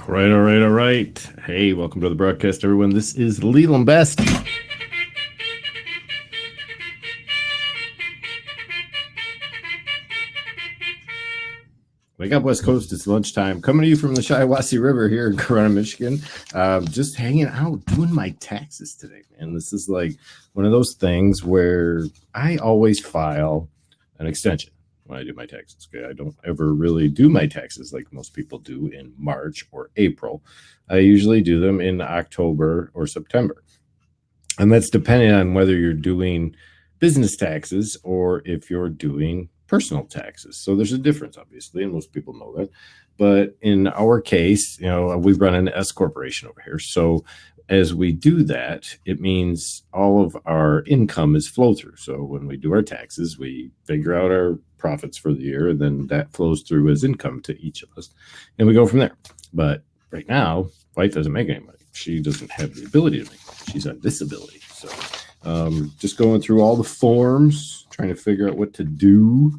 All right. Hey, welcome to the broadcast, everyone. This is Leland Best. Wake up, West Coast. It's lunchtime. Coming to you from the Shiawassee River here in Corona, Michigan. Just hanging out, doing my taxes today, man. This is like one of those things where I always file an extension when I do my taxes. Okay, I don't ever really do my taxes like most people do in March or April. I usually do them in October or September. And that's depending on whether you're doing business taxes or if you're doing personal taxes. So there's a difference, obviously, and most people know that. But in our case, we run an S corporation over here. So as we do that, it means all of our income is flow through. So when we do our taxes, we figure out our profits for the year, and then that flows through as income to each of us. And we go from there. But right now, wife doesn't make any money. She doesn't have the ability to make money. She's on disability. So just going through all the forms, trying to figure out what to do.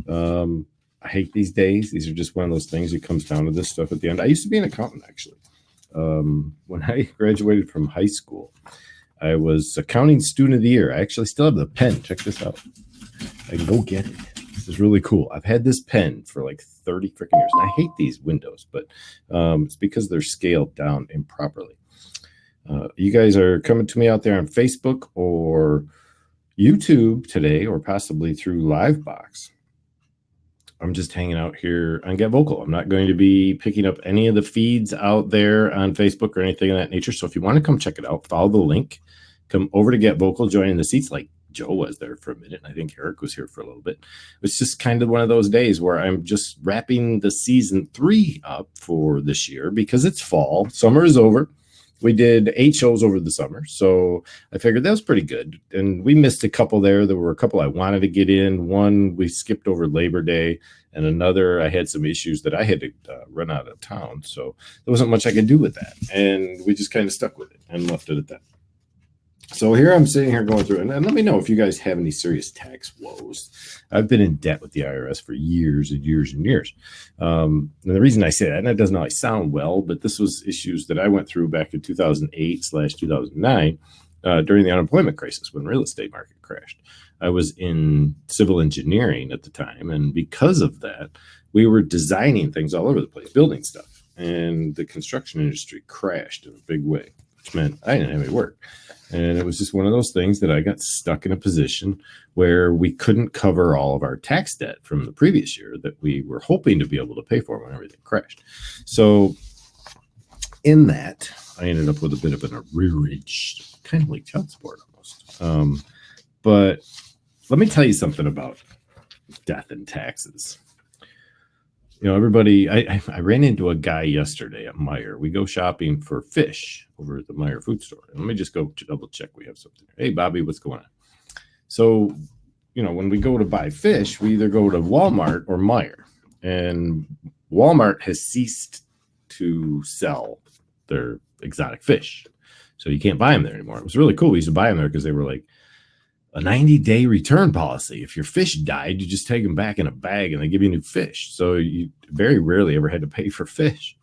I hate these days. These are just one of those things. It comes down to this stuff at the end. I used to be an accountant, actually. When I graduated from high school, I was accounting student of the year. I actually still have the pen. Check this out. I can go get it. This is really cool. I've had this pen for like 30 freaking years. And I hate these windows, but it's because they're scaled down improperly. You guys are coming to me out there on Facebook or YouTube today, or possibly through Livebox. I'm just hanging out here on Get Vocal. I'm not going to be picking up any of the feeds out there on Facebook or anything of that nature. So if you want to come check it out, follow the link, come over to Get Vocal, join in the seats like Joe was there for a minute. And I think Eric was here for a little bit. It's just kind of one of those days where I'm just wrapping the season 3 up for this year because it's fall. Summer is over. We did 8 shows over the summer, so I figured that was pretty good. And we missed a couple there. There were a couple I wanted to get in. One, we skipped over Labor Day, and another, I had some issues that I had to run out of town. So there wasn't much I could do with that. And we just kind of stuck with it and left it at that. So here I'm sitting here going through, and let me know if you guys have any serious tax woes. I've been in debt with the IRS for years and years and years. And the reason I say that, and that doesn't always sound well, but this was issues that I went through back in 2008/2009 during the unemployment crisis when the real estate market crashed. I was in civil engineering at the time, and because of that, we were designing things all over the place, building stuff, and the construction industry crashed in a big way, which meant I didn't have any work. And it was just one of those things that I got stuck in a position where we couldn't cover all of our tax debt from the previous year that we were hoping to be able to pay for when everything crashed. So in that, I ended up with a bit of an arrearage, kind of like child support almost. But let me tell you something about death and taxes. Everybody, I ran into a guy yesterday at Meijer. We go shopping for fish over at the Meijer food store. And let me just go double check we have something. Hey, Bobby, what's going on? So, when we go to buy fish, we either go to Walmart or Meijer. And Walmart has ceased to sell their exotic fish. So you can't buy them there anymore. It was really cool. We used to buy them there because they were like a 90-day return policy. If your fish died, you just take them back in a bag and they give you new fish. So you very rarely ever had to pay for fish.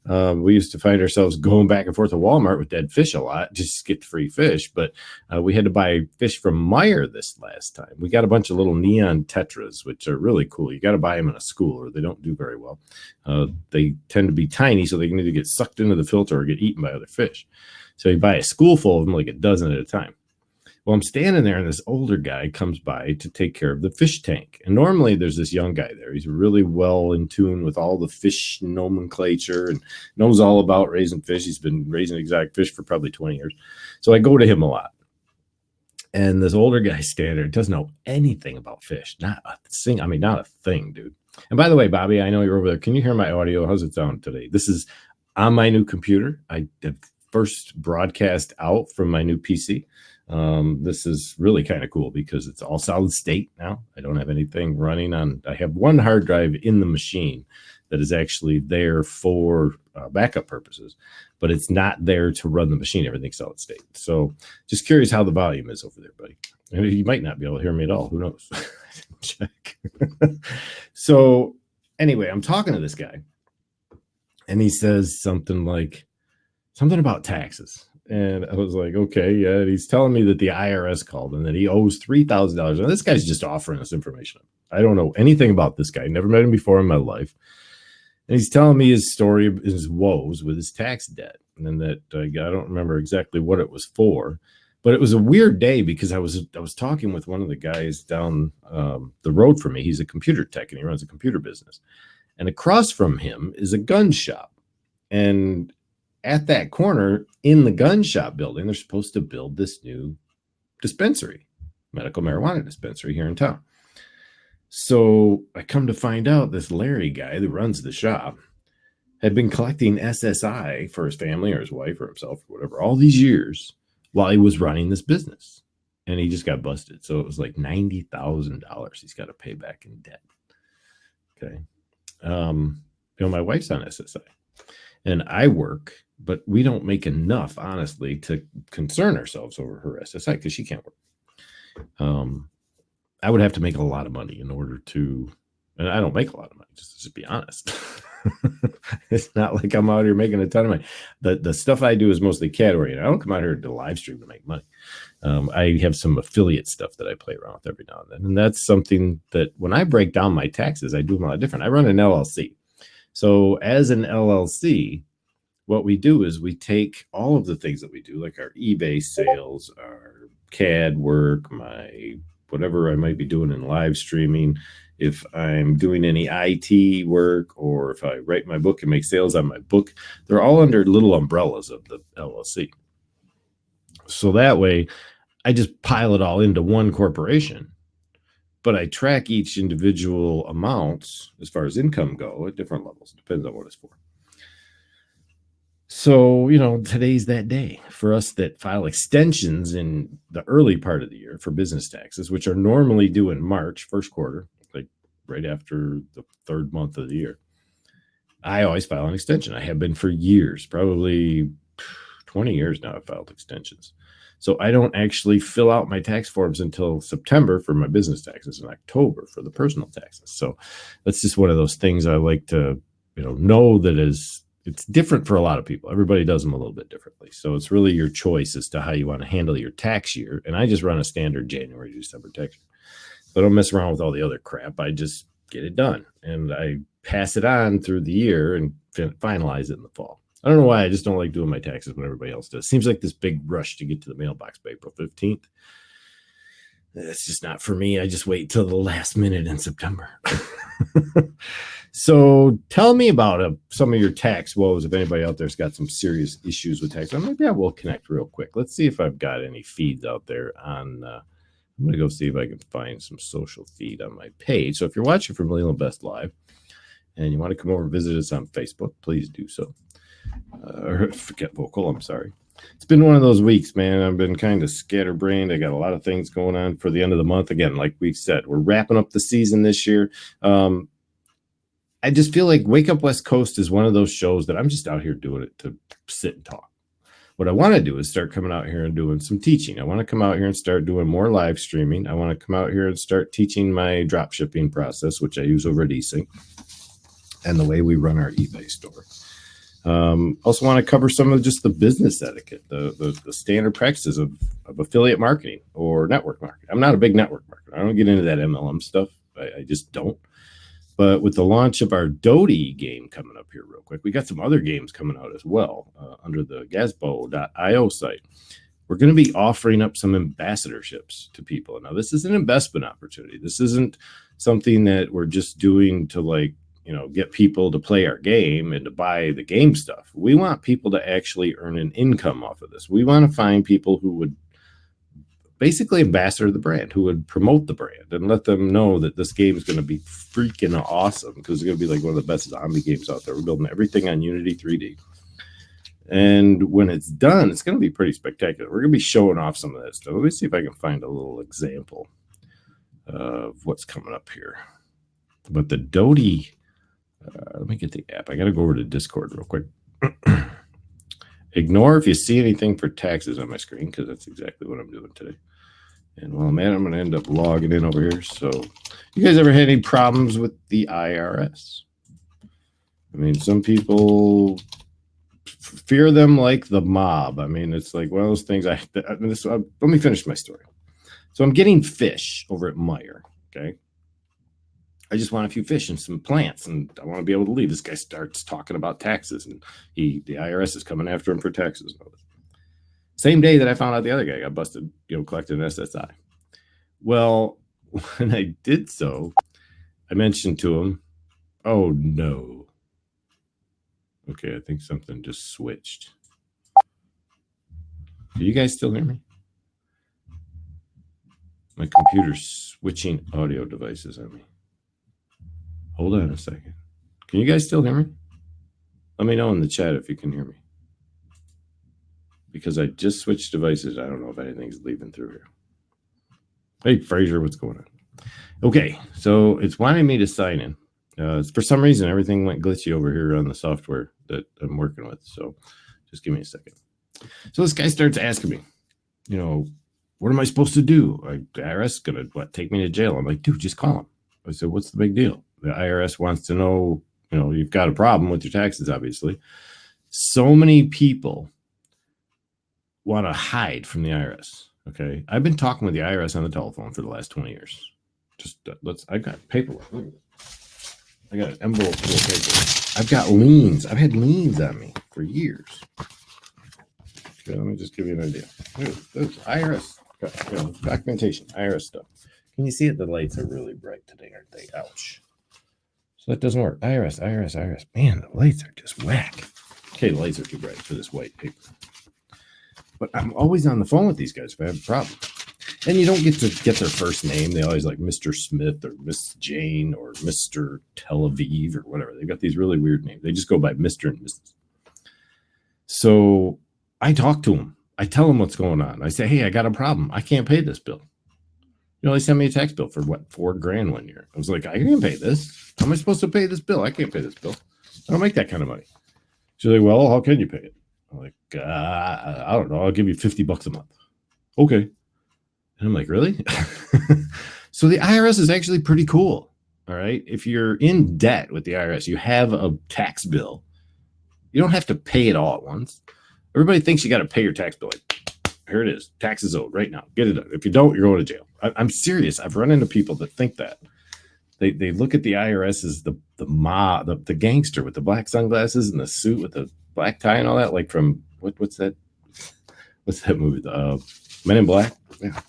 We used to find ourselves going back and forth to Walmart with dead fish a lot just to get free fish. But we had to buy fish from Meijer this last time. We got a bunch of little neon tetras, which are really cool. You got to buy them in a school or they don't do very well. They tend to be tiny, so they can either get sucked into the filter or get eaten by other fish. So you buy a school full of them, like a dozen at a time. Well, I'm standing there and this older guy comes by to take care of the fish tank. And normally there's this young guy there. He's really well in tune with all the fish nomenclature and knows all about raising fish. He's been raising exotic fish for probably 20 years. So I go to him a lot. And this older guy standing there doesn't know anything about fish. Not a thing. I mean, not a thing, dude. And by the way, Bobby, I know you're over there. Can you hear my audio? How's it sound today? This is on my new computer. I did first broadcast out from my new PC. This is really kind of cool because it's all solid state now. I don't have anything running on. I have one hard drive in the machine that is actually there for backup purposes, but it's not there to run the machine. Everything's solid state. So just curious how the volume is over there, buddy. And you might not be able to hear me at all. Who knows? Check. So anyway, I'm talking to this guy And he says something about taxes. And I was like, okay, yeah. And he's telling me that the IRS called and that he owes $3,000. And this guy's just offering us information. I don't know anything about this guy. Never met him before in my life. And he's telling me his story, his woes with his tax debt. And that I don't remember exactly what it was for. But it was a weird day because I was talking with one of the guys down the road from me. He's a computer tech and he runs a computer business. And across from him is a gun shop. And at that corner in the gun shop building, they're supposed to build this new dispensary, medical marijuana dispensary here in town. So I come to find out this Larry guy that runs the shop had been collecting SSI for his family or his wife or himself or whatever all these years while he was running this business. And he just got busted. So it was like $90,000 he's got to pay back in debt. Okay. My wife's on SSI and I work, but we don't make enough, honestly, to concern ourselves over her SSI because she can't work. I would have to make a lot of money in order to, and I don't make a lot of money, just to be honest. It's not like I'm out here making a ton of money. The stuff I do is mostly cat oriented. I don't come out here to live stream to make money. I have some affiliate stuff that I play around with every now and then. And that's something that when I break down my taxes, I do them a lot different. I run an LLC. So as an LLC, what we do is we take all of the things that we do, like our eBay sales, our CAD work, my whatever I might be doing in live streaming, if I'm doing any IT work, or if I write my book and make sales on my book, they're all under little umbrellas of the LLC. So that way I just pile it all into one corporation, but I track each individual amounts as far as income go at different levels. It depends on what it's for. So, today's that day for us that file extensions in the early part of the year for business taxes, which are normally due in March, first quarter, like right after the third month of the year. I always file an extension. I have been for years, probably 20 years now. I've filed extensions. So I don't actually fill out my tax forms until September for my business taxes and October for the personal taxes. So that's just one of those things I like to, know that it's different for a lot of people. Everybody does them a little bit differently. So it's really your choice as to how you want to handle your tax year. And I just run a standard January to December tax year. So I don't mess around with all the other crap. I just get it done. And I pass it on through the year and finalize it in the fall. I don't know why. I just don't like doing my taxes when everybody else does. Seems like this big rush to get to the mailbox by April 15th. It's just not for me. I just wait till the last minute in September. So tell me about some of your tax woes. If anybody out there's got some serious issues with tax, maybe I will connect real quick. Let's see if I've got any feeds out there on. I'm going to go see if I can find some social feed on my page. So if you're watching from Leland Best Live and you want to come over and visit us on Facebook, please do so. Forget vocal. I'm sorry. It's been one of those weeks, man. I've been kind of scatterbrained. I got a lot of things going on for the end of the month. Again, like we said, we're wrapping up the season this year. I just feel like Wake Up West Coast is one of those shows that I'm just out here doing it to sit and talk. What I want to do is start coming out here and doing some teaching. I want to come out here and start doing more live streaming. I want to come out here and start teaching my drop shipping process, which I use over at eSync, and the way we run our eBay store. Also want to cover some of just the business etiquette, the standard practices of affiliate marketing or network marketing. I'm not a big network marketer. I don't get into that MLM stuff. I just don't. But with the launch of our Doty game coming up here real quick, we got some other games coming out as well under the Gazbo.io site. We're going to be offering up some ambassadorships to people. Now, this is an investment opportunity. This isn't something that we're just doing to get people to play our game and to buy the game stuff. We want people to actually earn an income off of this. We want to find people who would basically ambassador the brand, who would promote the brand and let them know that this game is going to be freaking awesome because it's going to be like one of the best zombie games out there. We're building everything on Unity 3D. And when it's done, it's going to be pretty spectacular. We're going to be showing off some of that stuff. Let me see if I can find a little example of what's coming up here. But the Doty, let me get the app. I got to go over to Discord real quick. Ignore if you see anything for taxes on my screen because that's exactly what I'm doing today. And while I'm at it, I'm going to end up logging in over here. So you guys ever had any problems with the IRS? I mean, some people fear them like the mob. I mean, it's like one of those things. Let me finish my story. So I'm getting fish over at Meyer. Okay. I just want a few fish and some plants, and I want to be able to leave. This guy starts talking about taxes, and the IRS is coming after him for taxes. Same day that I found out the other guy got busted, collecting an SSI. Well, when I did so, I mentioned to him, oh no. Okay, I think something just switched. Do you guys still hear me? My computer's switching audio devices on me. Hold on a second. Can you guys still hear me? Let me know in the chat if you can hear me. Because I just switched devices. I don't know if anything's leaving through here. Hey, Fraser, what's going on? Okay, so it's wanting me to sign in. For some reason, everything went glitchy over here on the software that I'm working with. So just give me a second. So this guy starts asking me, what am I supposed to do? The IRS is going to take me to jail. I'm like, dude, just call him. I said, what's the big deal? The IRS wants to know, you've got a problem with your taxes, obviously. So many people want to hide from the IRS. Okay. I've been talking with the IRS on the telephone for the last 20 years. I got paperwork. I got an envelope full of paperwork. I've got liens. I've had liens on me for years. Okay, let me just give you an idea. There's IRS documentation, IRS stuff. Can you see it? The lights are really bright today, aren't they? Ouch. So that doesn't work. IRS. Man, the lights are just whack. Okay, the lights are too bright for this white paper. But I'm always on the phone with these guys if I have a problem. And you don't get to get their first name. They always like Mr. Smith or Miss Jane or Mr. Tel Aviv or whatever. They've got these really weird names. They just go by Mr. and Mrs. So I talk to them. I tell them what's going on. I say, hey, I got a problem. I can't pay this bill. They sent me a tax bill for what, $4,000 one year. I was like, I can't pay this. How am I supposed to pay this bill? I can't pay this bill. I don't make that kind of money. She's like, well, how can you pay it? I'm like, I don't know. I'll give you $50 a month. Okay. And I'm like, really? So the IRS is actually pretty cool. All right. If you're in debt with the IRS, you have a tax bill. You don't have to pay it all at once. Everybody thinks you got to pay your tax bill. Like, here it is. Taxes owed right now. Get it done. If you don't, you're going to jail. I'm serious. I've run into people that think that. They look at the IRS as the gangster with the black sunglasses and the suit with the black tie and all that. Like from what's that? What's that movie? Men in Black. Yeah.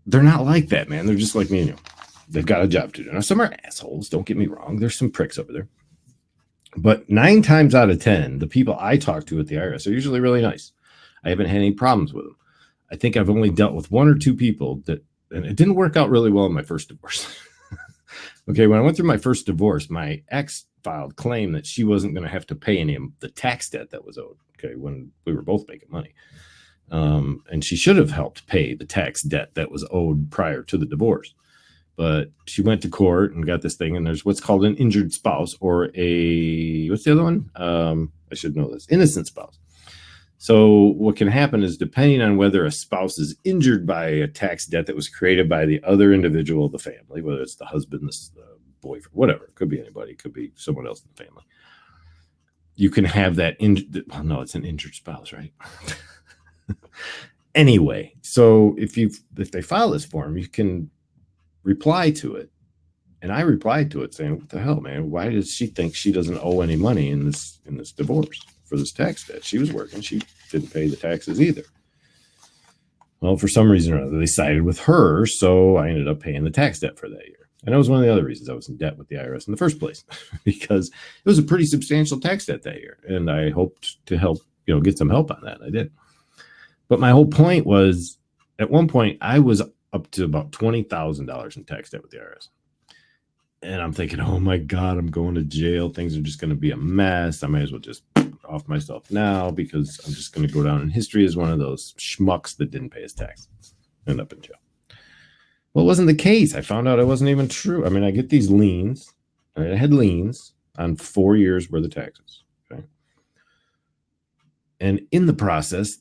They're not like that, man. They're just like me and you. They've got a job to do. Now, some are assholes. Don't get me wrong. There's some pricks over there. But 9 times out of 10, the people I talk to at the IRS are usually really nice. I haven't had any problems with them. I think I've only dealt with 1 or 2 people and it didn't work out really well in my first divorce. Okay, when I went through my first divorce, my ex filed claim that she wasn't going to have to pay any of the tax debt that was owed. Okay, when we were both making money. And she should have helped pay the tax debt that was owed prior to the divorce. But she went to court and got this thing, and there's what's called an injured spouse or what's the other one? I should know this, innocent spouse. So what can happen is depending on whether a spouse is injured by a tax debt that was created by the other individual of the family, whether it's the husband, the boyfriend, whatever, it could be anybody, it could be someone else in the family. You can have that no, it's an injured spouse, right? Anyway, so if they file this form, you can reply to it. And I replied to it saying, what the hell, man? Why does she think she doesn't owe any money in this divorce for this tax debt? She was working. She didn't pay the taxes either. Well, for some reason or other, they sided with her. So I ended up paying the tax debt for that year. And that was one of the other reasons I was in debt with the IRS in the first place, because it was a pretty substantial tax debt that year. And I hoped to help, get some help on that. I did. But my whole point was, at one point, I was up to about $20,000 in tax debt with the IRS. And I'm thinking, oh my God, I'm going to jail. Things are just going to be a mess. I might as well just off myself now, because I'm just going to go down in history as one of those schmucks that didn't pay his taxes. End up in jail. Well, it wasn't the case. I found out it wasn't even true. I mean, I get these liens. I had liens on 4 years worth of taxes. Okay. And in the process,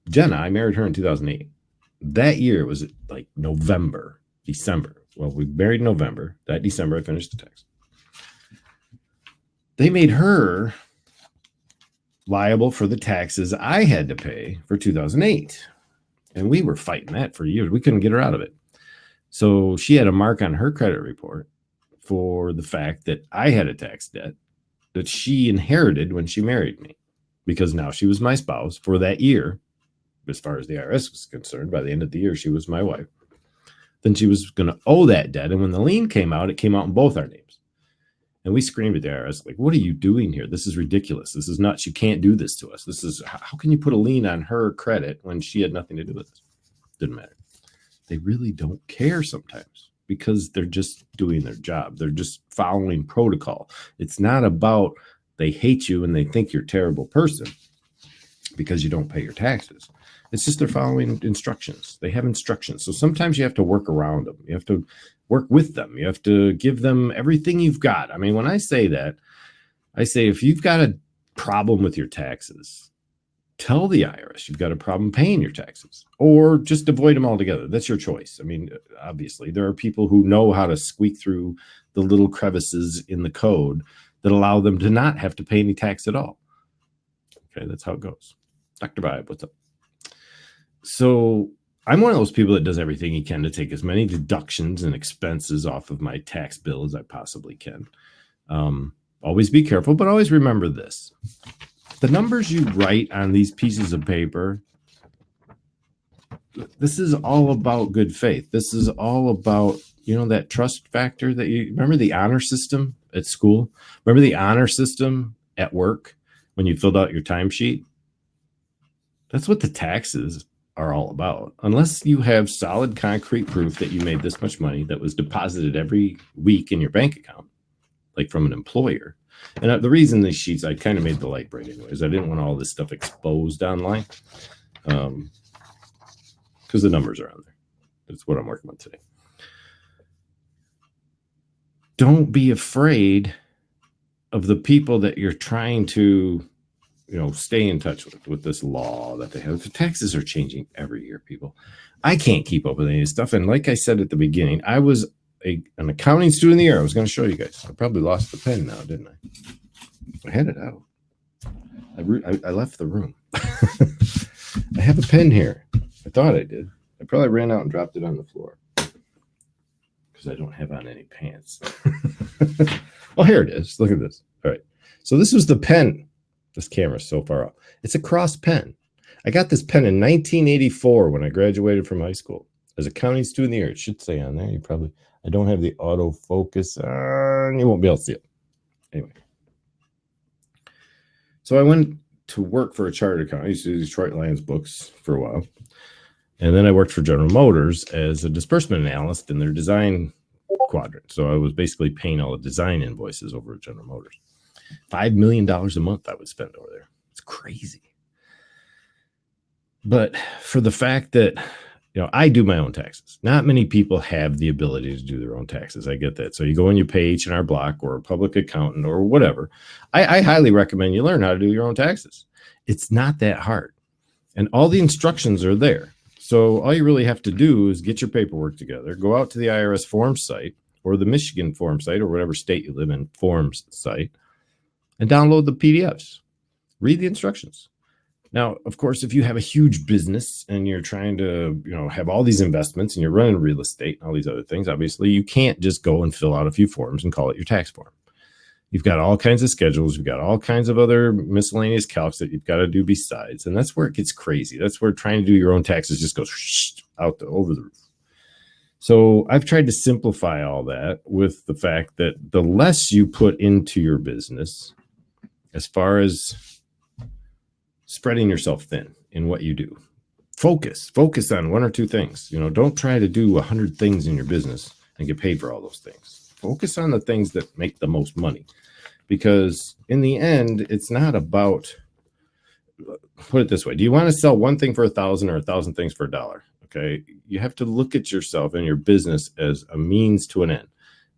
Jenna, I married her in 2008. That year was like December. Well, we married in November. That December, I finished the tax. they made her liable for the taxes I had to pay for 2008. And we were fighting that for years. We couldn't get her out of it. So she had a mark on her credit report for the fact that I had a tax debt that she inherited when she married me, because now she was my spouse for that year. As far as the IRS was concerned, by the end of the year, she was my wife. Then she was going to owe that debt. And when the lien came out, it came out in both our names. And we screamed at the IRS, like, what are you doing here? This is ridiculous. This is nuts. You can't do this to us. This is, how can you put a lien on her credit when she had nothing to do with it? Didn't matter. They really don't care sometimes because they're just doing their job. They're just following protocol. It's not about they hate you and they think you're a terrible person because you don't pay your taxes. It's just they're following instructions. They have instructions. So sometimes you have to work around them. You have to work with them. You have to give them everything you've got. I mean, when I say that, I say if you've got a problem with your taxes, tell the IRS you've got a problem paying your taxes, or just avoid them altogether. That's your choice. I mean, obviously, there are people who know how to squeak through the little crevices in the code that allow them to not have to pay any tax at all. Okay, that's how it goes. Dr. Vibe, what's up? So I'm one of those people that does everything he can to take as many deductions and expenses off of my tax bill as I possibly can. Always be careful, but always remember this. The numbers you write on these pieces of paper, this is all about good faith. This is all about, you know, that trust factor that you remember, the honor system at school. Remember the honor system at work when you filled out your timesheet? That's what the taxes are all about. Unless you have solid concrete proof that you made this much money that was deposited every week in your bank account, like from an employer. And the reason these sheets, I kind of made the light bright anyways. I didn't want all this stuff exposed online because the numbers are on there. That's what I'm working on today. Don't be afraid of the people that you're trying to, you know, stay in touch with this law that they have. The taxes are changing every year, people. I can't keep up with any of this stuff. And like I said at the beginning, I was an accounting student of the year. I was going to show you guys. I probably lost the pen now, didn't I? I had it out. I left the room. I have a pen here. I thought I did. I probably ran out and dropped it on the floor because I don't have on any pants. Oh, here it is. Look at this. All right. So this was the pen. This camera's so far off. It's a cross pen. I got this pen in 1984 when I graduated from high school as a accounting student of the year. It should say on there. You probably, I don't have the autofocus on. You won't be able to see it. Anyway. So I went to work for a chartered accountant. I used to do Detroit Lions books for a while. And then I worked for General Motors as a disbursement analyst in their design quadrant. So I was basically paying all the design invoices over at General Motors. $5 million a month I would spend over there. It's crazy. But for the fact that, you know, I do my own taxes. Not many people have the ability to do their own taxes. I get that. So you go and you pay H&R Block or a public accountant or whatever. I highly recommend you learn how to do your own taxes. It's not that hard. And all the instructions are there. So all you really have to do is get your paperwork together, go out to the IRS forms site or the Michigan form site or whatever state you live in forms site and download the PDFs. Read the instructions. Now, of course, if you have a huge business and you're trying to, you know, have all these investments and you're running real estate and all these other things, obviously you can't just go and fill out a few forms and call it your tax form. You've got all kinds of schedules. You've got all kinds of other miscellaneous calcs that you've got to do besides. And that's where it gets crazy. That's where trying to do your own taxes just goes out over the roof. So I've tried to simplify all that with the fact that the less you put into your business, as far as spreading yourself thin in what you do, focus on one or two things. You know, don't try to do 100 things in your business and get paid for all those things. Focus on the things that make the most money, because in the end, it's not about, put it this way. Do you want to sell one thing for $1,000 or 1,000 things for $1? Okay. You have to look at yourself and your business as a means to an end,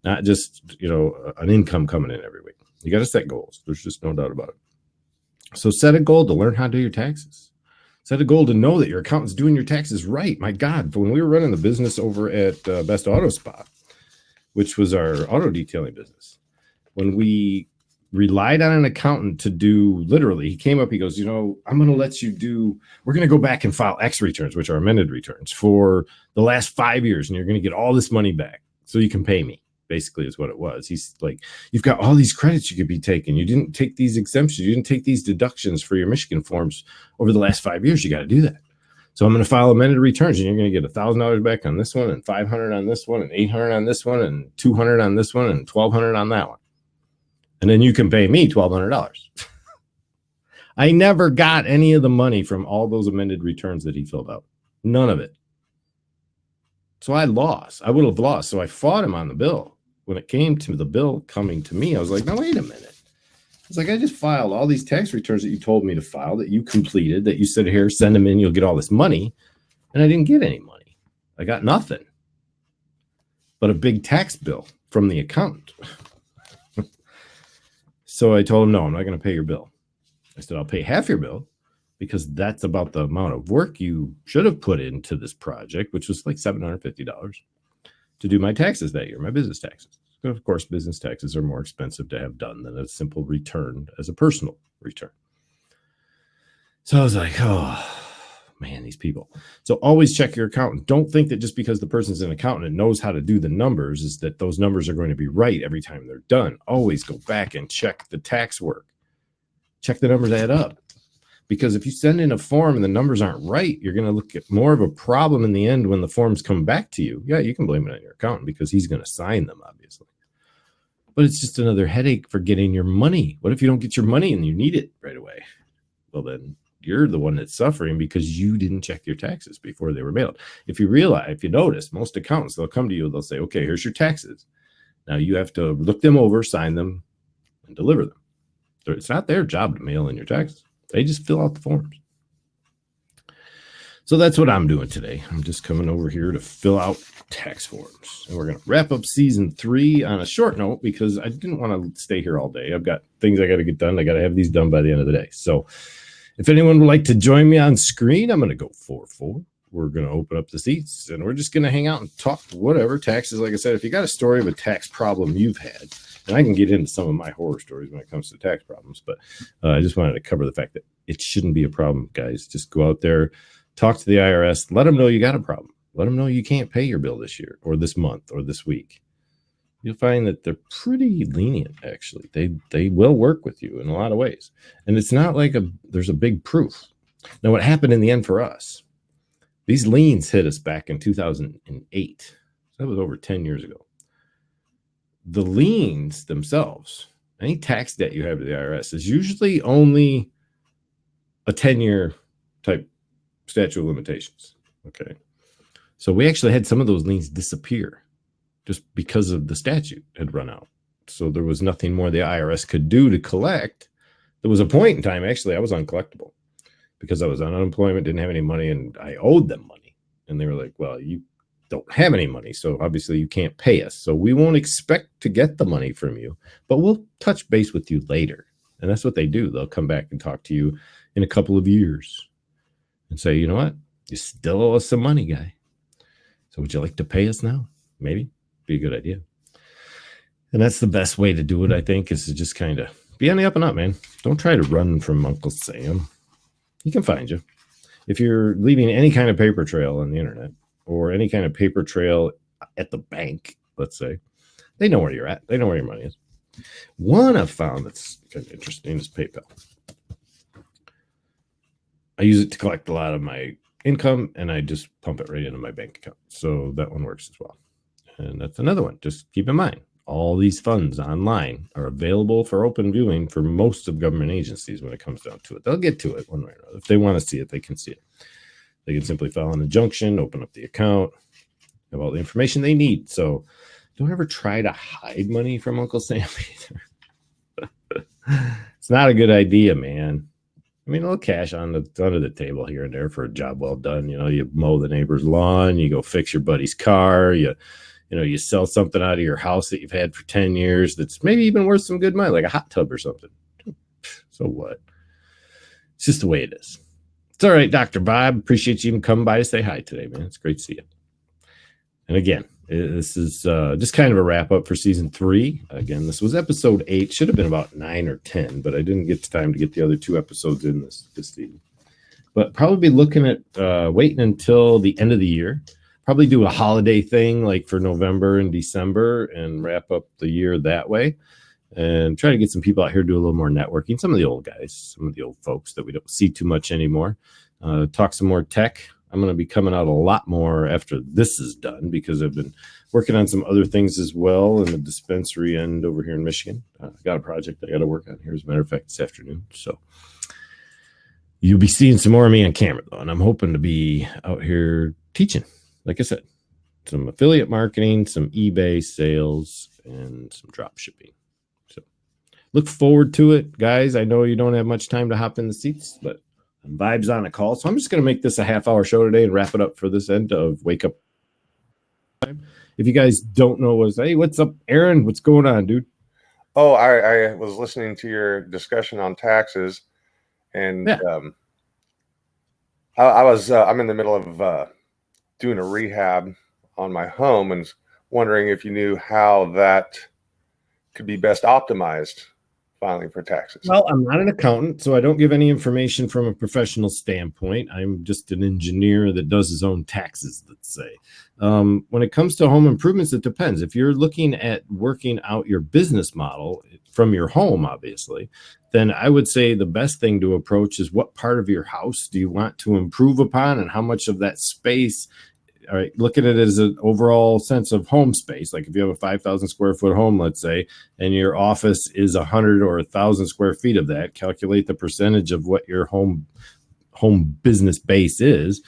not just, you know, an income coming in every week. You got to set goals. There's just no doubt about it. So set a goal to learn how to do your taxes. Set a goal to know that your accountant's doing your taxes right. My God, when we were running the business over at Best Auto Spot, which was our auto detailing business, when we relied on an accountant to do, literally, he came up, he goes, I'm going to let you we're going to go back and file X returns, which are amended returns for the last 5 years. And you're going to get all this money back so you can pay me, basically is what it was. He's like, you've got all these credits you could be taking. You didn't take these exemptions. You didn't take these deductions for your Michigan forms over the last 5 years. You got to do that. So I'm going to file amended returns, and you're going to get $1,000 back on this one, and $500 on this one, and $800 on this one, and $200 on this one, and $1,200 on that one. And then you can pay me $1,200. I never got any of the money from all those amended returns that he filled out. None of it. So I lost. I would have lost. So I fought him on the bill. When it came to the bill coming to me, I was like, no, wait a minute. It's like, I just filed all these tax returns that you told me to file, that you completed, that you said, here, send them in, you'll get all this money. And I didn't get any money. I got nothing but a big tax bill from the accountant. So I told him, no, I'm not going to pay your bill. I said, I'll pay half your bill because that's about the amount of work you should have put into this project, which was like $750 to do my taxes that year, my business taxes. Of course, business taxes are more expensive to have done than a simple return as a personal return. So I was like, oh, man, these people. So always check your accountant. Don't think that just because the person's an accountant and knows how to do the numbers is that those numbers are going to be right every time they're done. Always go back and check the tax work. Check the numbers add up. Because if you send in a form and the numbers aren't right, you're going to look at more of a problem in the end when the forms come back to you. Yeah, you can blame it on your accountant because he's going to sign them, obviously. But it's just another headache for getting your money. What if you don't get your money and you need it right away? Well, then you're the one that's suffering because you didn't check your taxes before they were mailed. If you notice, most accountants, they'll come to you, they'll say, okay, here's your taxes. Now you have to look them over, sign them, and deliver them. It's not their job to mail in your taxes. They just fill out the forms. So that's what I'm doing today. I'm just coming over here to fill out tax forms. And we're going to wrap up season 3 on a short note because I didn't want to stay here all day. I've got things I got to get done. I got to have these done by the end of the day. So if anyone would like to join me on screen, I'm going to go 4-4. We're going to open up the seats and we're just going to hang out and talk whatever taxes. Like I said, if you got a story of a tax problem you've had, and I can get into some of my horror stories when it comes to tax problems, but I just wanted to cover the fact that it shouldn't be a problem, guys. Just go out there, talk to the IRS, let them know you got a problem. Let them know you can't pay your bill this year or this month or this week. You'll find that they're pretty lenient, actually. They will work with you in a lot of ways. And it's not like there's a big proof. Now, what happened in the end for us, these liens hit us back in 2008. That was over 10 years ago. The liens themselves, any tax debt you have to the IRS is usually only a 10-year type statute of limitations. Okay. So we actually had some of those liens disappear just because of the statute had run out. So there was nothing more the IRS could do to collect. There was a point in time, actually, I was uncollectible because I was on unemployment, didn't have any money, and I owed them money. And they were like, well, you don't have any money, so obviously you can't pay us. So we won't expect to get the money from you, but we'll touch base with you later. And that's what they do. They'll come back and talk to you in a couple of years and say, you know what? You still owe us some money, guy. So would you like to pay us now? Maybe. Be a good idea. And that's the best way to do it, I think, is to just kind of be on the up and up, man. Don't try to run from Uncle Sam. He can find you. If you're leaving any kind of paper trail on the internet or any kind of paper trail at the bank, let's say, they know where you're at. They know where your money is. One I've found that's kind of interesting is PayPal. I use it to collect a lot of my income, and I just pump it right into my bank account. So that one works as well. And that's another one. Just keep in mind, all these funds online are available for open viewing for most of government agencies when it comes down to it. They'll get to it one way or another. If they want to see it, they can see it. They can simply file an injunction, open up the account, have all the information they need. So don't ever try to hide money from Uncle Sam either. It's not a good idea, man. I mean, a little cash under the table here and there for a job well done. You know, you mow the neighbor's lawn, you go fix your buddy's car, you sell something out of your house that you've had for 10 years that's maybe even worth some good money, like a hot tub or something. So what? It's just the way it is. It's all right, Dr. Bob. Appreciate you even coming by to say hi today, man. It's great to see you. And again, this is just kind of a wrap up for season 3. Again, this was episode 8. Should have been about 9 or 10, but I didn't get time to get the other 2 episodes in this season. But probably be looking at waiting until the end of the year. Probably do a holiday thing like for November and December and wrap up the year that way. And try to get some people out here to do a little more networking. Some of the old guys, some of the old folks that we don't see too much anymore. Talk some more tech. I'm going to be coming out a lot more after this is done because I've been working on some other things as well in the dispensary end over here in Michigan. Got a project I got to work on here, as a matter of fact, this afternoon. So you'll be seeing some more of me on camera, though, and I'm hoping to be out here teaching, like I said, some affiliate marketing, some eBay sales, and some drop shipping. So look forward to it, guys. I know you don't have much time to hop in the seats, but vibes on a call. So I'm just going to make this a half-hour show today and wrap it up for this end of Wake Up Time. If you guys don't know, hey, what's up, Aaron? What's going on, dude? Oh, I was listening to your discussion on taxes, and I'm in the middle of doing a rehab on my home, and wondering if you knew how that could be best optimized filing for taxes. Well, I'm not an accountant, so I don't give any information from a professional standpoint. I'm just an engineer that does his own taxes, let's say. When it comes to home improvements, it depends. If you're looking at working out your business model from your home, obviously, then I would say the best thing to approach is what part of your house do you want to improve upon and how much of that space. All right, look at it as an overall sense of home space. Like if you have a 5,000 square foot home, let's say, and your office is 100 or 1,000 square feet of that, calculate the percentage of what your home business base is.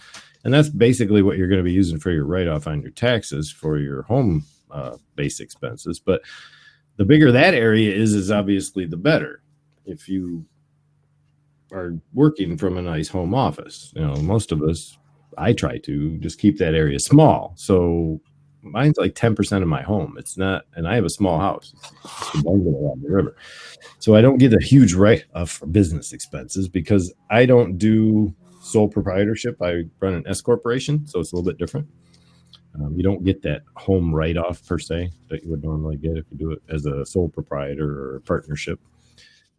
And that's basically what you're going to be using for your write-off on your taxes for your home base expenses. But the bigger that area is obviously the better. If you are working from a nice home office, most of us, I try to just keep that area small. So mine's like 10% of my home. It's not, and I have a small house. It's a bungalow on the river. So I don't get a huge write-off for business expenses because I don't do sole proprietorship. I run an S corporation, so it's a little bit different. You don't get that home write-off per se that you would normally get if you do it as a sole proprietor or a partnership.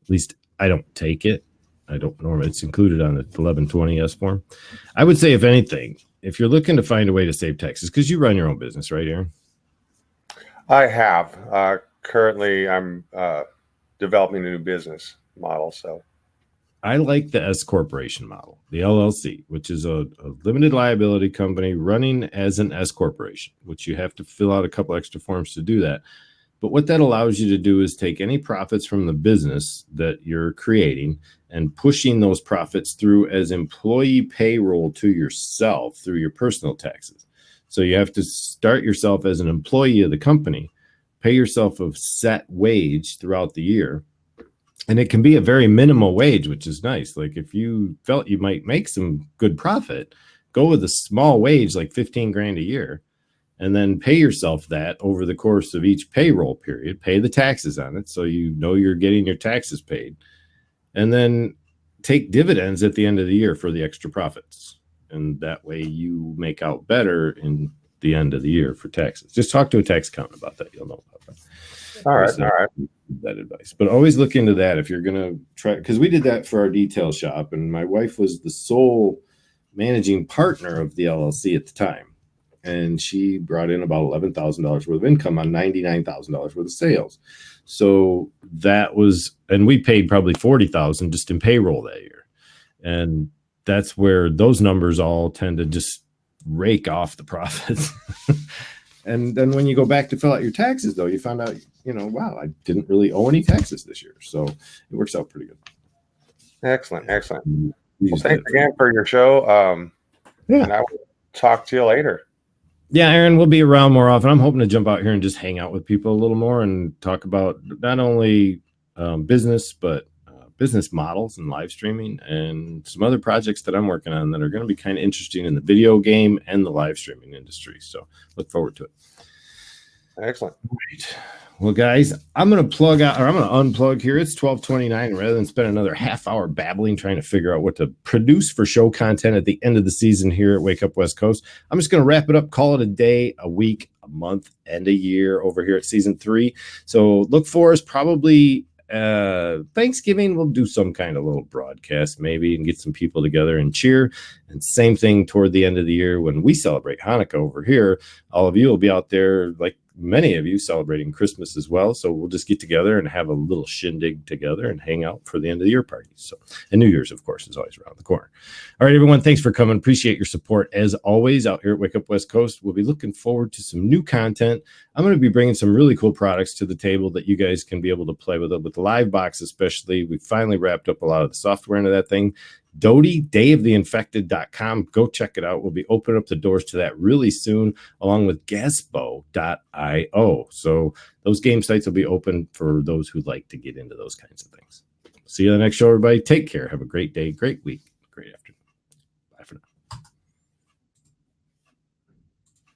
At least I don't take it. I don't know. It's included on the 1120S form. I would say, if anything, if you're looking to find a way to save taxes, because you run your own business, right, Aaron? I have. Currently, I'm developing a new business model. So I like the S corporation model, the LLC, which is a limited liability company running as an S corporation, which you have to fill out a couple extra forms to do that. But what that allows you to do is take any profits from the business that you're creating and pushing those profits through as employee payroll to yourself through your personal taxes. So you have to start yourself as an employee of the company, pay yourself a set wage throughout the year. And it can be a very minimal wage, which is nice. Like if you felt you might make some good profit, go with a small wage, like 15 grand a year. And then pay yourself that over the course of each payroll period, pay the taxes on it so you know you're getting your taxes paid. And then take dividends at the end of the year for the extra profits. And that way you make out better in the end of the year for taxes. Just talk to a tax accountant about that. You'll know about that. All right. That advice. But always look into that if you're going to try, because we did that for our detail shop. And my wife was the sole managing partner of the LLC at the time. And she brought in about $11,000 worth of income on $99,000 worth of sales. So that was, and we paid probably $40,000 just in payroll that year. And that's where those numbers all tend to just rake off the profits. And then when you go back to fill out your taxes, though, you find out, wow, I didn't really owe any taxes this year. So it works out pretty good. Excellent. Well, thanks again for your show. And I will talk to you later. Yeah, Aaron, we'll be around more often. I'm hoping to jump out here and just hang out with people a little more and talk about not only business, but business models and live streaming and some other projects that I'm working on that are going to be kind of interesting in the video game and the live streaming industry. So look forward to it. Excellent. Right. Well, guys, I'm going to plug out, or I'm going to unplug here. It's 12:29. Rather than spend another half hour babbling trying to figure out what to produce for show content at the end of the season here at Wake Up West Coast, I'm just going to wrap it up, call it a day, a week, a month, and a year over here at season 3. So look for us probably Thanksgiving. We'll do some kind of little broadcast maybe and get some people together and cheer. And same thing toward the end of the year when we celebrate Hanukkah over here. All of you will be out there, like many of you, celebrating Christmas as well. So we'll just get together and have a little shindig together and hang out for the end of the year parties. So, and New Year's, of course, is always around the corner. All right, everyone, thanks for coming. Appreciate your support as always out here at Wake Up West Coast. We'll be looking forward to some new content. I'm going to be bringing some really cool products to the table that you guys can be able to play with it, with the Livebox especially. We finally wrapped up a lot of the software into that thing. Doty, dayoftheinfected.com. Go check it out. We'll be opening up the doors to that really soon, along with Gasbo.io. So those game sites will be open for those who like to get into those kinds of things. See you on the next show, everybody. Take care. Have a great day, great week, great afternoon.